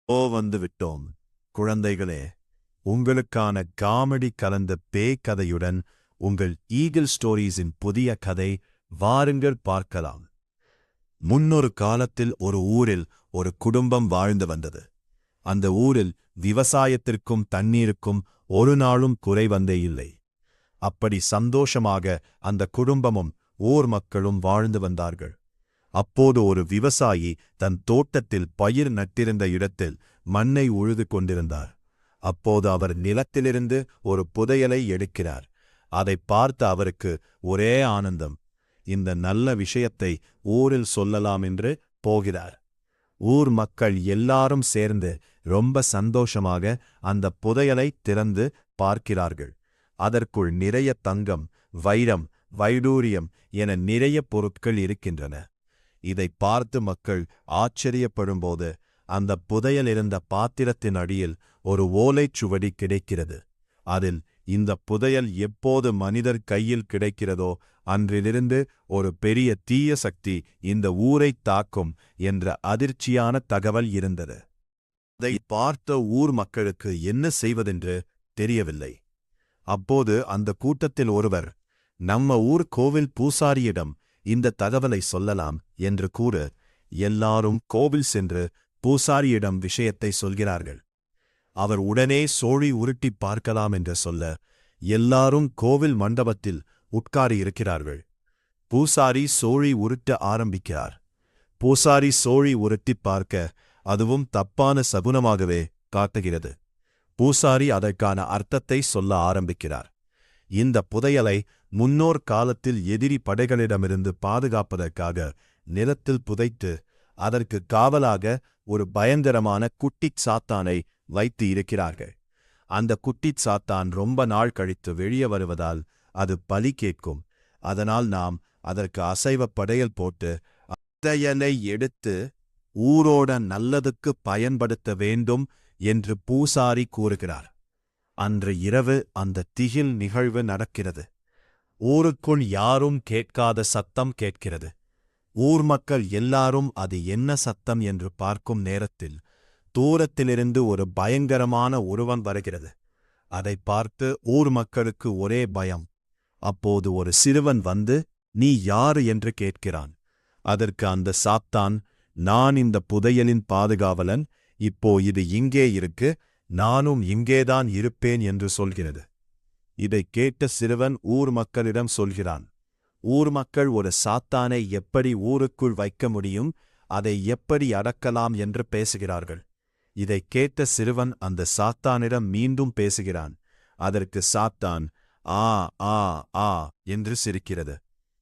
வந்து விட்டோம் குழந்தைகளே. உங்களுக்கான காமெடி கலந்த பேய் கதையுடன் உங்கள் ஈகிள் ஸ்டோரீஸின் புதிய கதை. வாருங்கள் பார்க்கலாம். முன்னொரு காலத்தில் ஒரு ஊரில் ஒரு குடும்பம் வாழ்ந்து வந்தது. அந்த ஊரில் விவசாயத்திற்கும் தண்ணீருக்கும் ஒரு நாளும் குறை வந்தே இல்லை. அப்படி சந்தோஷமாக அந்த குடும்பமும் ஊர் மக்களும் வாழ்ந்து வந்தார்கள். அப்போது ஒரு விவசாயி தன் தோட்டத்தில் பயிர் நட்டிருந்த இடத்தில் மண்ணை உழுது கொண்டிருந்தார். அப்போது அவர் நிலத்திலிருந்து ஒரு புதையலை எடுக்கிறார். அதை பார்த்த அவருக்கு ஒரே ஆனந்தம். இந்த நல்ல விஷயத்தை ஊரில் சொல்லலாம் என்று போகிறார். ஊர் மக்கள் எல்லாரும் சேர்ந்து ரொம்ப சந்தோஷமாக அந்த புதையலை திறந்து பார்க்கிறார்கள். அதற்குள் நிறைய தங்கம், வைரம், வைடூரியம் என நிறைய பொருட்கள் இருக்கின்றன. இதை பார்த்து மக்கள் ஆச்சரியப்படும்போது அந்த புதையல் இருந்த பாத்திரத்தின் அடியில் ஒரு ஓலைச்சுவடி கிடைக்கிறது. அதில் இந்த புதையல் எப்போது மனிதர் கையில் கிடைக்கிறதோ அன்றிலிருந்து ஒரு பெரிய தீய சக்தி இந்த ஊரை தாக்கும் என்ற அதிர்ச்சியான தகவல் இருந்தது. அதை பார்த்த ஊர் மக்களுக்கு என்ன செய்வதென்று தெரியவில்லை. அப்போது அந்த கூட்டத்தில் ஒருவர், நம்ம ஊர் கோவில் பூசாரியிடம் இந்த தகவலை சொல்லலாம் என்று கூற, எல்லாரும் கோவில் சென்று பூசாரியிடம் விஷயத்தை சொல்கிறார்கள். அவர் உடனே சோழி உருட்டி பார்க்கலாம் என்று சொல்ல, எல்லாரும் கோவில் மண்டபத்தில் உட்காரியிருக்கிறார்கள். பூசாரி சோழி உருட்ட ஆரம்பிக்கிறார். பூசாரி சோழி உருட்டி பார்க்க அதுவும் தப்பான சகுனமாகவே காட்டுகிறது. பூசாரி அதற்கான அர்த்தத்தை சொல்ல ஆரம்பிக்கிறார். இந்த புதையலை முன்னோர் காலத்தில் எதிரி படைகளிடமிருந்து பாதுகாப்பதற்காக நிலத்தில் புதைத்து அதற்கு காவலாக ஒரு பயங்கரமான குட்டிச் சாத்தானை வைத்து இருக்கிறார்கள். அந்த குட்டிச் சாத்தான் ரொம்ப நாள் கழித்து வெளியே வருவதால் அது பலி கேட்கும். அதனால் நாம் அதற்கு அசைவ படையல் போட்டு புதையலை எடுத்து ஊரோட நல்லதுக்கு பயன்படுத்த வேண்டும் என்று பூசாரி கூறுகிறார். அன்று இரவு அந்த திகில் நிகழ்வு நடக்கிறது. ஊருக்குள் யாரும் கேட்காத சத்தம் கேட்கிறது. ஊர் மக்கள் எல்லாரும் அது என்ன சத்தம் என்று பார்க்கும் நேரத்தில் தூரத்திலிருந்து ஒரு பயங்கரமான உருவம் வருகிறது. அதை பார்த்து ஊர் மக்களுக்கு ஒரே பயம். அப்போது ஒரு சிறுவன் வந்து, நீ யாரு என்று கேட்கிறான். அதற்கு அந்த சாத்தான், நான் இந்த புதையலின் பாதுகாவலன், இப்போ இது இங்கே இருக்கு, நானும் இங்கேதான் இருப்பேன் என்று சொல்கிறது. இதை கேட்ட சிறுவன் ஊர் மக்களிடம் சொல்கிறான். ஊர் மக்கள் ஒரு சாத்தானை எப்படி ஊருக்குள் வைக்க முடியும், அதை எப்படி அடக்கலாம் என்று பேசுகிறார்கள். இதை கேட்ட சிறுவன் அந்த சாத்தானிடம் மீண்டும் பேசுகிறான். அதற்கு சாத்தான் ஆ ஆ ஆ என்று சிரிக்கிறது.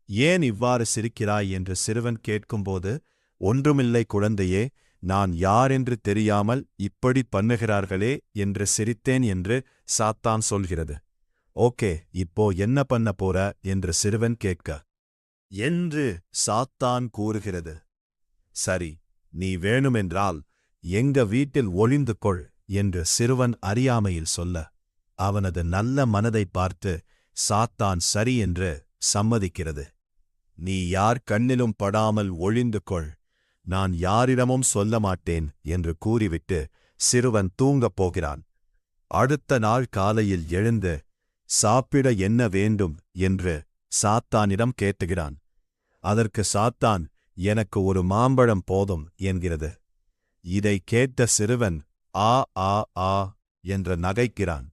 ஏன் இவ்வாறு சிரிக்கிறாய் என்று சிறுவன் கேட்கும்போது, ஒன்றுமில்லை குழந்தையே, நான் யாரென்று தெரியாமல் இப்படி பண்ணுகிறார்களே என்று சிரித்தேன் என்று சாத்தான் சொல்கிறது. ஓகே, இப்போ என்ன பண்ண போற என்று சிறுவன் கேட்க, என்று சாத்தான் கூறுகிறது. சரி, நீ வேணுமென்றால் எங்க வீட்டில் ஒளிந்து கொள் என்று சிறுவன் அறியாமையில் சொல்ல, அவனது நல்ல மனதை பார்த்து சாத்தான் சரி என்று சம்மதிக்கிறது. நீ யார் கண்ணிலும் படாமல் ஒளிந்து கொள், நான் யாரிடமும் சொல்ல மாட்டேன் என்று கூறிவிட்டு சிறுவன் தூங்கப் போகிறான். அடுத்த நாள் காலையில் எழுந்து சாப்பிட என்ன வேண்டும் என்று சாத்தானிடம் கேட்டுகிறான். அதற்கு சாத்தான், எனக்கு ஒரு மாம்பழம் போதும் என்கிறது. இதை கேட்ட சிறுவன் ஆ ஆ ஆ என்று நகைக்கிறான்.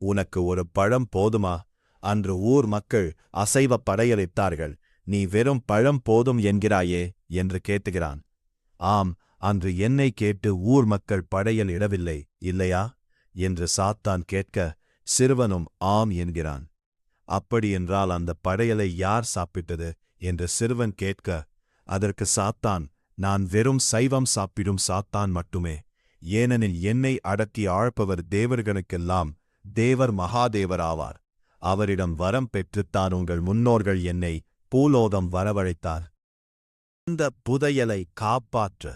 உனக்கு ஒரு பழம் போதுமா? அன்று ஊர் மக்கள் அசைவ படையலிட்டார்கள், நீ வெறும் பழம் போதும் என்கிறாயே என்று கேட்டுகிறான். ஆம், அன்று என்னை கேட்டு ஊர் மக்கள் படையல் இடவில்லை இல்லையா என்று சாத்தான் கேட்க, சிறுவனும் ஆம் என்கிறான். அப்படியென்றால் அந்த படையலை யார் சாப்பிட்டது என்று சிறுவன் கேட்க, அதற்கு சாத்தான், நான் வெறும் சைவம் சாப்பிடும் சாத்தான் மட்டுமே. ஏனெனில் என்னை அடக்கி ஆழ்பவர் தேவர்களுக்கெல்லாம் தேவர் மகாதேவர் ஆவார். அவரிடம் வரம் பெற்றுத்தான் உங்கள் முன்னோர்கள் என்னை பூலோகம் வரவழைத்தார் இந்த புதையலை காப்பாற்ற.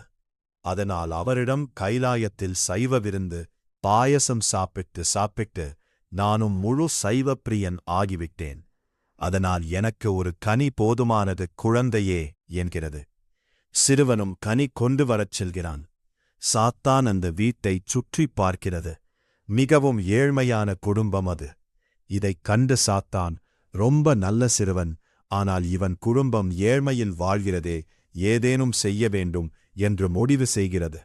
அதனால் அவரிடம் கைலாயத்தில் சைவ விருந்து பாயசம் சாப்பிட்டு நானும் முழு சைவப்பிரியன் ஆகிவிட்டேன். அதனால் எனக்கு ஒரு கனி போதுமானது குழந்தையே என்கிறது. சிறுவனும் கனி கொண்டு வரச் செல்கிறான். சாத்தான் அந்த வீட்டைச் சுற்றி பார்க்கிறது. மிகவும் ஏழ்மையான குடும்பம் அது. இதைக் கண்டு சாத்தான், ரொம்ப நல்ல சிறுவன், ஆனால் இவன் குடும்பம் ஏழ்மையில் வாழ்கிறதே, ஏதேனும் செய்ய வேண்டும் என்று முடிவு செய்கிறது.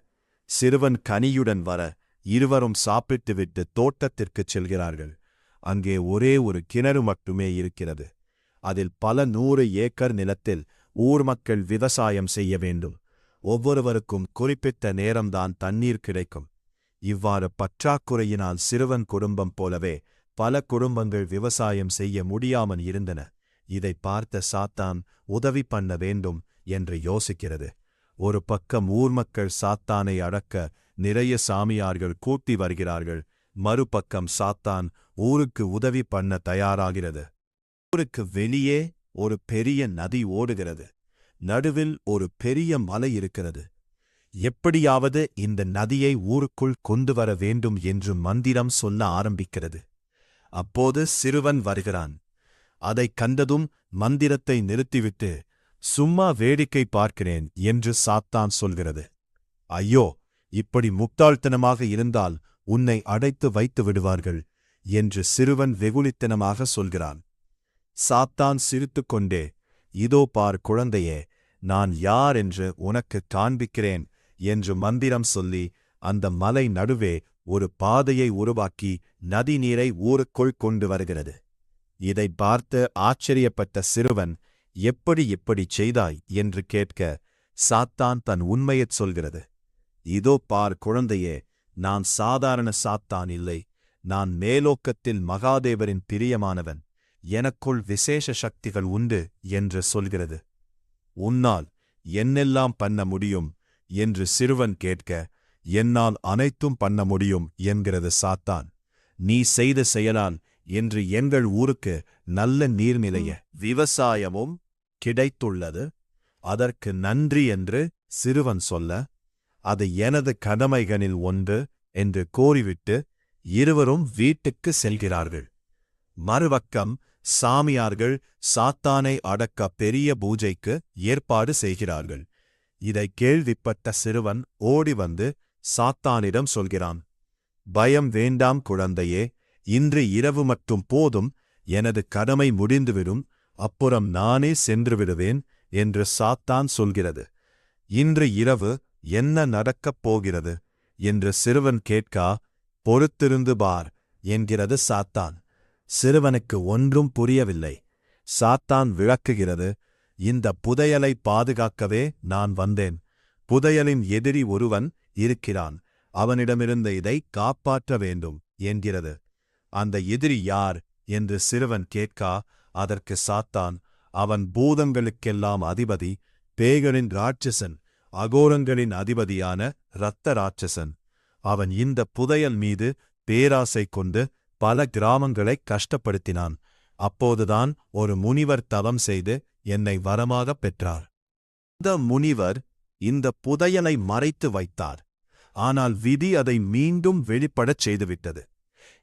சிறுவன் கனியுடன் வர இருவரும் சாப்பிட்டுவிட்டு தோட்டத்திற்குச் செல்கிறார்கள். அங்கே ஒரே ஒரு கிணறு மட்டுமே இருக்கிறது. அதில் பல 100 ஏக்கர் நிலத்தில் ஊர் மக்கள் விவசாயம் செய்ய வேண்டும். ஒவ்வொருவருக்கும் குறிப்பிட்ட நேரம்தான் தண்ணீர் கிடைக்கும். இவ்வாறு பற்றாக்குறையினால் சிறுவன் குடும்பம் போலவே பல குடும்பங்கள் விவசாயம் செய்ய முடியாமல் இருந்தன. இதை பார்த்த சாத்தான் உதவி பண்ண வேண்டும் என்று யோசிக்கிறது. ஒரு பக்கம் ஊர் மக்கள் சாத்தானை அடக்க நிறைய சாமியார்கள் கூட்டி வருகிறார்கள். மறுபக்கம் சாத்தான் ஊருக்கு உதவி பண்ண தயாராகிறது. ஊருக்கு வெளியே ஒரு பெரிய நதி ஓடுகிறது. நடுவில் ஒரு பெரிய மலை இருக்கிறது. எப்படியாவது இந்த நதியை ஊருக்குள் கொண்டு வர வேண்டும் என்று மந்திரம் சொல்ல ஆரம்பிக்கிறது. அப்போது சிறுவன் வருகிறான். அதைக் கண்டதும் மந்திரத்தை நிறுத்திவிட்டு, சும்மா வேடிக்கை பார்க்கிறேன் என்று சாத்தான் சொல்கிறது. ஐயோ, இப்படி முட்டாள்தனமாக இருந்தால் உன்னை அடைத்து வைத்து விடுவார்கள் என்று சிறுவன் வெகுளித்தனமாக சொல்கிறான். சாத்தான் சிரித்துக்கொண்டே, இதோ பார் குழந்தையே, நான் யார் என்று உனக்குக் காண்பிக்கிறேன் என்று மந்திரம் சொல்லி அந்த மலை நடுவே ஒரு பாதையை உருவாக்கி நதி நீரை ஊருக்குள் கொண்டு வருகிறது. இதைப் பார்த்து ஆச்சரியப்பட்ட சிறுவன், எப்படி செய்தாய் என்று கேட்க, சாத்தான் தன் உண்மையைச் சொல்கிறது. இதோ பார் குழந்தையே, நான் சாதாரண சாத்தான் இல்லை. நான் மேலோக்கத்தில் மகாதேவரின் பிரியமானவன். எனக்குள் விசேஷ சக்திகள் உண்டு என்று சொல்கிறது. உன்னால் என்னெல்லாம் பண்ண முடியும் என்று சிறுவன் கேட்க, என்னால் அனைத்தும் பண்ண முடியும் என்கிறது சாத்தான். நீ செய்த செயலால் இன்று எங்கள் ஊருக்கு நல்ல நீர்நிலைய விவசாயமும் கிடைத்துள்ளது. அதற்கு நன்றி என்று சிறுவன் சொல்ல, அது எனது கடமைகளில் ஒன்று என்று கோரிவிட்டு இருவரும் வீட்டுக்கு செல்கிறார்கள். மறுபக்கம் சாமியார்கள் சாத்தானை அடக்க பெரிய பூஜைக்கு ஏற்பாடு செய்கிறார்கள். இதைக் கேள்விப்பட்ட சிறுவன் ஓடி வந்து சாத்தானிடம் சொல்கிறான், பயம் வேண்டாம் குழந்தையே, இன்று இரவு மட்டும் போதும், எனது கடமை முடிந்துவிடும், அப்புறம் நானே சென்று விடுவேன் என்று சாத்தான் சொல்கிறது. இன்று இரவு என்ன நடக்கப் போகிறது என்று சிறுவன் கேட்கா, பொறுத்திருந்து பார் என்கிறது சாத்தான். சிறுவனுக்கு ஒன்றும் புரியவில்லை. சாத்தான் விளக்குகிறது, இந்த புதையலை பாதுகாக்கவே நான் வந்தேன். புதையலின் எதிரி ஒருவன் இருக்கிறான். அவனிடமிருந்து இதை காப்பாற்ற வேண்டும் என்கிறது. அந்த எதிரி யார் என்று சிறுவன் கேட்கா, அதற்கு சாத்தான், அவன் பூதங்களுக்கெல்லாம் அதிபதி, பேய்களின் ராட்சசன், அகோரங்களின் அதிபதியான இரத்த ராட்சசன். அவன் இந்த புதையல் மீது பேராசை கொண்டு பல கிராமங்களைக் கஷ்டப்படுத்தினான். அப்போதுதான் ஒரு முனிவர் தவம் செய்து என்னை வரமாகப் பெற்றார். இந்த முனிவர் இந்த புதையலை மறைத்து வைத்தார். ஆனால் விதி அதை மீண்டும் வெளிப்படச் செய்துவிட்டது.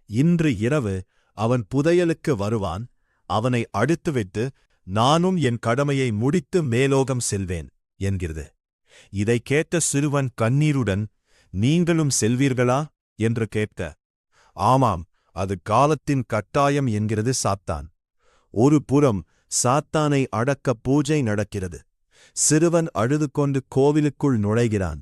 இன்று இரவு அவன் புதையலுக்கு வருவான். அவனை அடுத்துவிட்டு நானும் என் கடமையை முடித்து மேலோகம் செல்வேன் என்கிறது. இதைக் கேட்ட சிறுவன் கண்ணீருடன், நீங்களும் செல்வீர்களா என்று கேட்க, ஆமாம், அது காலத்தின் கட்டாயம் என்கிறது சாத்தான். ஒரு புறம் சாத்தானை அடக்க பூஜை நடக்கிறது. சிறுவன் அழுது கொண்டு கோவிலுக்குள் நுழைகிறான்.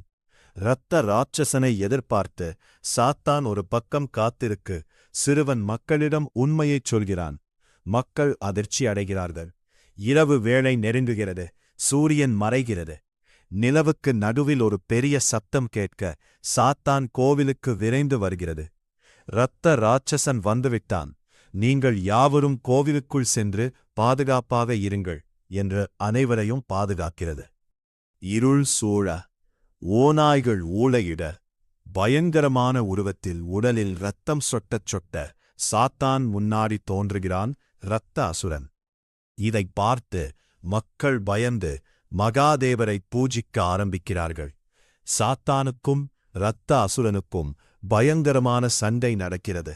இரத்த ராட்சசனை எதிர்பார்த்து சாத்தான் ஒரு பக்கம் காத்திருக்கு. சிறுவன் மக்களிடம் உண்மையைச் சொல்கிறான். மக்கள் அதிர்ச்சி அடைகிறார்கள். இரவு வேளை நெருங்குகிறது. சூரியன் மறைகிறது. நிலவுக்கு நடுவில் ஒரு பெரிய சப்தம் கேட்க சாத்தான் கோவிலுக்கு விரைந்து வருகிறது. இரத்த ராட்சசன் வந்துவிட்டான். நீங்கள் யாவரும் கோவிலுக்குள் சென்று பாதுகாப்பாக இருங்கள் என்று அனைவரையும் பாதுகாக்கிறது. இருள் சூழ, ஓநாய்கள் ஊளையிட, பயங்கரமான உருவத்தில் உடலில் இரத்தம் சொட்டச் சொட்ட சாத்தான் முன்னாடி தோன்றுகிறான் இரத்த அசுரன். இதைப் பார்த்து மக்கள் பயந்து மகாதேவரை பூஜிக்க ஆரம்பிக்கிறார்கள். சாத்தானுக்கும் இரத்த அசுரனுக்கும் பயங்கரமான சண்டை நடக்கிறது.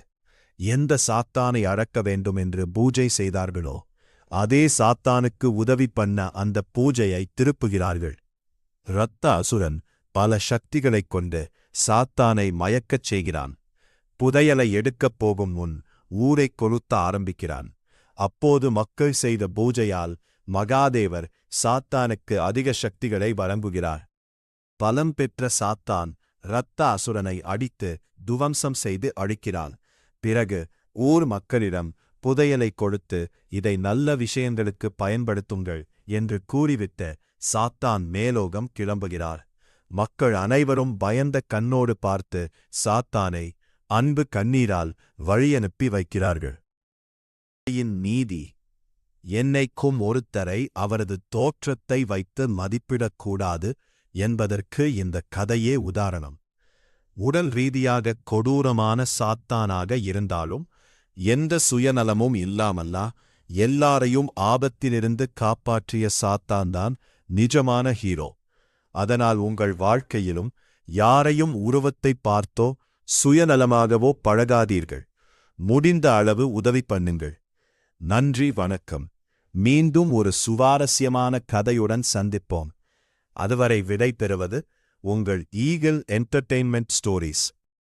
எந்த சாத்தானை அடக்க வேண்டும் என்று பூஜை செய்தார்களோ அதே சாத்தானுக்கு உதவி பண்ண அந்த பூஜையை திருப்புகிறார்கள். இரத்த அசுரன் பல சக்திகளைக் கொண்டு சாத்தானை மயக்கச் செய்கிறான். புதையலை எடுக்கப் போகும் முன் ஊரைக் கொளுத்த ஆரம்பிக்கிறான். அப்போது மக்கள் செய்த பூஜையால் மகாதேவர் சாத்தானுக்கு அதிக சக்திகளை வழங்குகிறார். பலம் பெற்ற சாத்தான் இரத்த அசுரனை அடித்து துவம்சம் செய்து அழிக்கிறான். பிறகு ஊர் மக்களிடம் புதையலை கொடுத்து இதை நல்ல விஷயங்களுக்கு பயன்படுத்துங்கள் என்று கூறிவிட்டு சாத்தான் மேலோகம் கிளம்புகிறார். மக்கள் அனைவரும் பயந்த கண்ணோடு பார்த்து சாத்தானை அன்பு கண்ணீரால் வழியனுப்பி வைக்கிறார்கள். நீதி என்னைக்கும் ஒருத்தரை அவரது தோற்றத்தை வைத்து மதிப்பிடக்கூடாது என்பதற்கு இந்த கதையே உதாரணம். உடல் ரீதியாக கொடூரமான சாத்தானாக இருந்தாலும் எந்த சுயநலமும் இல்லாமல்லா எல்லாரையும் ஆபத்திலிருந்து காப்பாற்றிய சாத்தான்தான் நிஜமான ஹீரோ. அதனால் உங்கள் வாழ்க்கையிலும் யாரையும் உருவத்தை பார்த்தோ சுயநலமாகவோ பழகாதீர்கள். முடிந்த அளவு உதவி பண்ணுங்கள். நன்றி, வணக்கம். மீண்டும் ஒரு சுவாரஸ்யமான கதையுடன் சந்திப்போம். அதுவரை விடை பெறுவது உங்கள் ஈகிள் என்டர்டெயின்மெண்ட் ஸ்டோரிஸ்.